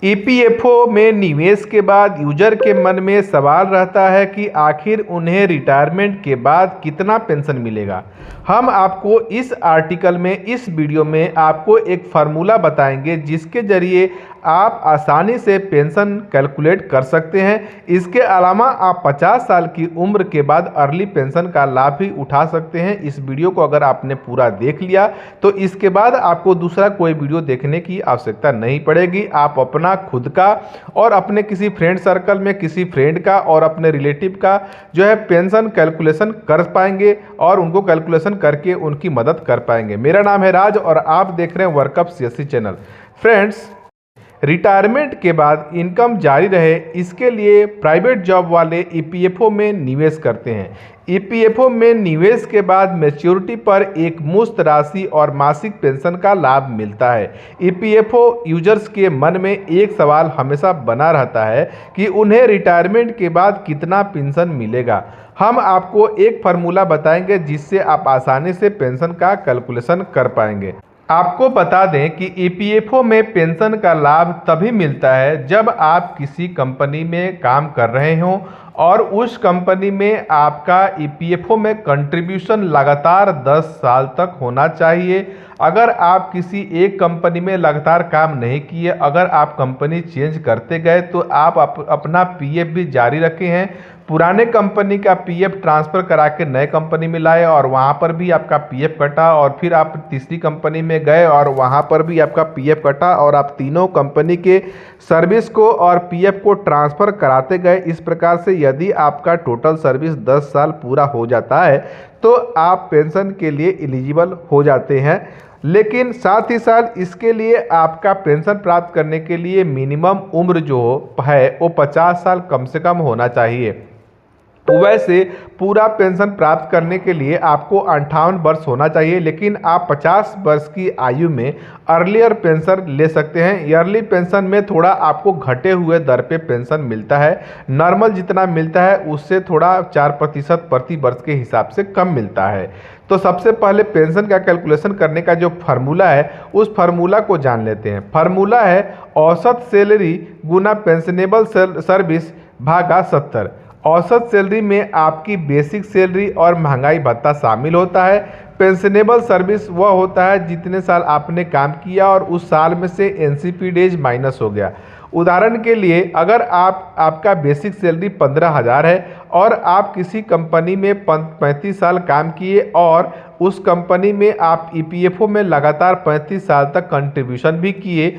EPFO में निवेश के बाद यूजर के मन में सवाल रहता है कि आखिर उन्हें रिटायरमेंट के बाद कितना पेंशन मिलेगा। हम आपको इस आर्टिकल में, इस वीडियो में आपको एक फार्मूला बताएंगे जिसके जरिए आप आसानी से पेंशन कैलकुलेट कर सकते हैं। इसके अलावा आप 50 साल की उम्र के बाद अर्ली पेंशन का लाभ भी उठा सकते हैं। इस वीडियो को अगर आपने पूरा देख लिया तो इसके बाद आपको दूसरा कोई वीडियो देखने की आवश्यकता नहीं पड़ेगी। आप अपना खुद का और अपने किसी फ्रेंड सर्कल में किसी फ्रेंड का और अपने रिलेटिव का जो है पेंशन कैलकुलेशन कर पाएंगे और उनको कैलकुलेशन करके उनकी मदद कर पाएंगे। मेरा नाम है राज और आप देख रहे हैं workup CSC channel. Friends, retirement के बाद इनकम जारी रहे इसके लिए प्राइवेट जॉब वाले ईपीएफओ में निवेश करते हैं। ईपीएफओ में निवेश के बाद मैच्योरिटी पर एक मुश्त राशि और मासिक पेंशन का लाभ मिलता है। ईपीएफओ यूजर्स के मन में एक सवाल हमेशा बना रहता है कि उन्हें रिटायरमेंट के बाद कितना पेंशन मिलेगा। हम आपको एक फार्मूला बताएंगे जिससे आप आसानी से पेंशन का कैलकुलेशन कर पाएंगे। आपको बता दें कि ईपीएफओ में पेंशन का लाभ तभी मिलता है जब आप किसी कंपनी में काम कर रहे हों और उस कंपनी में आपका ईपीएफओ में कंट्रीब्यूशन लगातार 10 साल तक होना चाहिए। अगर आप किसी एक कंपनी में लगातार काम नहीं किए, अगर आप कंपनी चेंज करते गए तो आप अपना पीएफ भी जारी रखे हैं, पुराने कंपनी का पीएफ ट्रांसफ़र करा के नए कंपनी में लाए और वहाँ पर भी आपका पीएफ कटा, और फिर आप तीसरी कंपनी में गए और वहाँ पर भी आपका पीएफ कटा, और आप तीनों कंपनी के सर्विस को और पीएफ को ट्रांसफ़र कराते गए। इस प्रकार से यदि आपका टोटल सर्विस 10 साल पूरा हो जाता है तो आप पेंशन के लिए एलिजिबल हो जाते हैं। लेकिन साथ ही साथ इसके लिए आपका पेंशन प्राप्त करने के लिए मिनिमम उम्र जो है वो 50 साल कम से कम होना चाहिए। वैसे पूरा पेंशन प्राप्त करने के लिए आपको 58 वर्ष होना चाहिए, लेकिन आप 50 वर्ष की आयु में अर्लियर पेंशन ले सकते हैं। ईयरली पेंशन में थोड़ा आपको घटे हुए दर पे पेंशन मिलता है। नॉर्मल जितना मिलता है उससे थोड़ा 4% प्रति वर्ष के हिसाब से कम मिलता है। तो सबसे पहले पेंशन का कैलकुलेशन करने का जो फार्मूला है उस फार्मूला को जान लेते हैं। फार्मूला है औसत सैलरी गुना पेंशनेबल सर्विस भागा 70। औसत सैलरी में आपकी बेसिक सैलरी और महंगाई भत्ता शामिल होता है। पेंशनेबल सर्विस वह होता है जितने साल आपने काम किया और उस साल में से एनसीपी डेज माइनस हो गया। उदाहरण के लिए अगर आपका बेसिक सैलरी 15,000 है और आप किसी कंपनी में 35 साल काम किए और उस कंपनी में आप ईपीएफओ में लगातार 35 साल तक कंट्रीब्यूशन भी किए,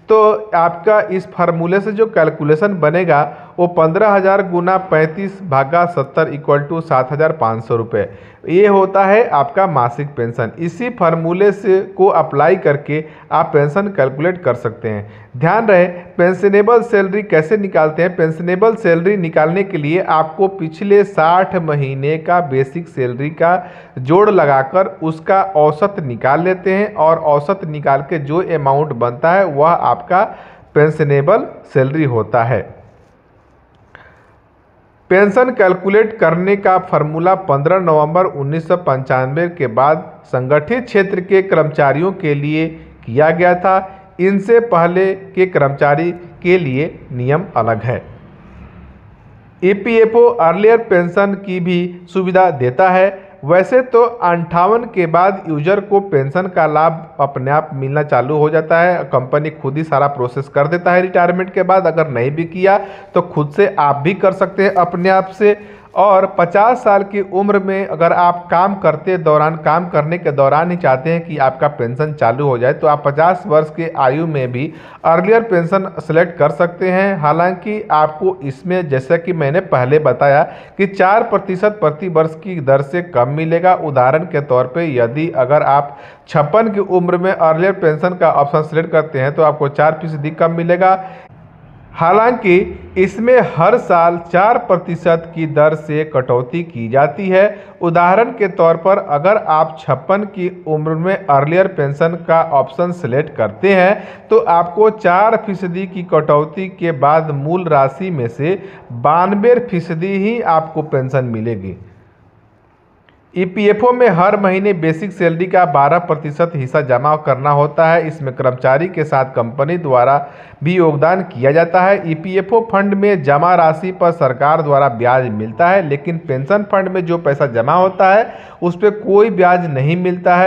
तो आपका इस फार्मूले से जो कैलकुलेशन बनेगा वो 15,000 गुना 35 भागा 70 इक्वल टू 7,500 रुपये। ये होता है आपका मासिक पेंशन। इसी फार्मूले से को अप्लाई करके आप पेंशन कैलकुलेट कर सकते हैं। ध्यान रहे, पेंशनेबल सैलरी कैसे निकालते हैं। पेंशनेबल सैलरी निकालने के लिए आपको पिछले 60 महीने का बेसिक सैलरी का जोड़ लगाकर उसका औसत निकाल लेते हैं और औसत निकाल के जो अमाउंट बनता है वह आपका पेंशनेबल सैलरी होता है। पेंशन कैलकुलेट करने का फार्मूला 15 नवंबर 1995 के बाद संगठित क्षेत्र के कर्मचारियों के लिए किया गया था। इनसे पहले के कर्मचारी के लिए नियम अलग है। ईपीएफओ अर्लियर पेंशन की भी सुविधा देता है। वैसे तो 58 के बाद यूजर को पेंशन का लाभ अपने आप मिलना चालू हो जाता है। कंपनी खुद ही सारा प्रोसेस कर देता है रिटायरमेंट के बाद। अगर नहीं भी किया तो खुद से आप भी कर सकते हैं अपने आप से। और 50 साल की उम्र में अगर आप काम करने के दौरान ही चाहते हैं कि आपका पेंशन चालू हो जाए तो आप 50 वर्ष के आयु में भी अर्लियर पेंशन सेलेक्ट कर सकते हैं। हालांकि आपको इसमें, जैसा कि मैंने पहले बताया, कि 4% प्रति वर्ष की दर से कम मिलेगा। उदाहरण के तौर पे यदि अगर आप 56 की उम्र में अर्लियर पेंशन का ऑप्शन सेलेक्ट करते हैं तो आपको 4% कम मिलेगा। हालांकि इसमें हर साल 4% की दर से कटौती की जाती है। उदाहरण के तौर पर अगर आप 56 की उम्र में अर्लियर पेंशन का ऑप्शन सेलेक्ट करते हैं तो आपको 4% की कटौती के बाद मूल राशि में से 92% ही आपको पेंशन मिलेगी। ईपीएफओ में हर महीने बेसिक सैलरी का 12% हिस्सा जमा करना होता है। इसमें कर्मचारी के साथ कंपनी द्वारा भी योगदान किया जाता है। ईपीएफओ फंड में जमा राशि पर सरकार द्वारा ब्याज मिलता है, लेकिन पेंशन फंड में जो पैसा जमा होता है उस पर कोई ब्याज नहीं मिलता है।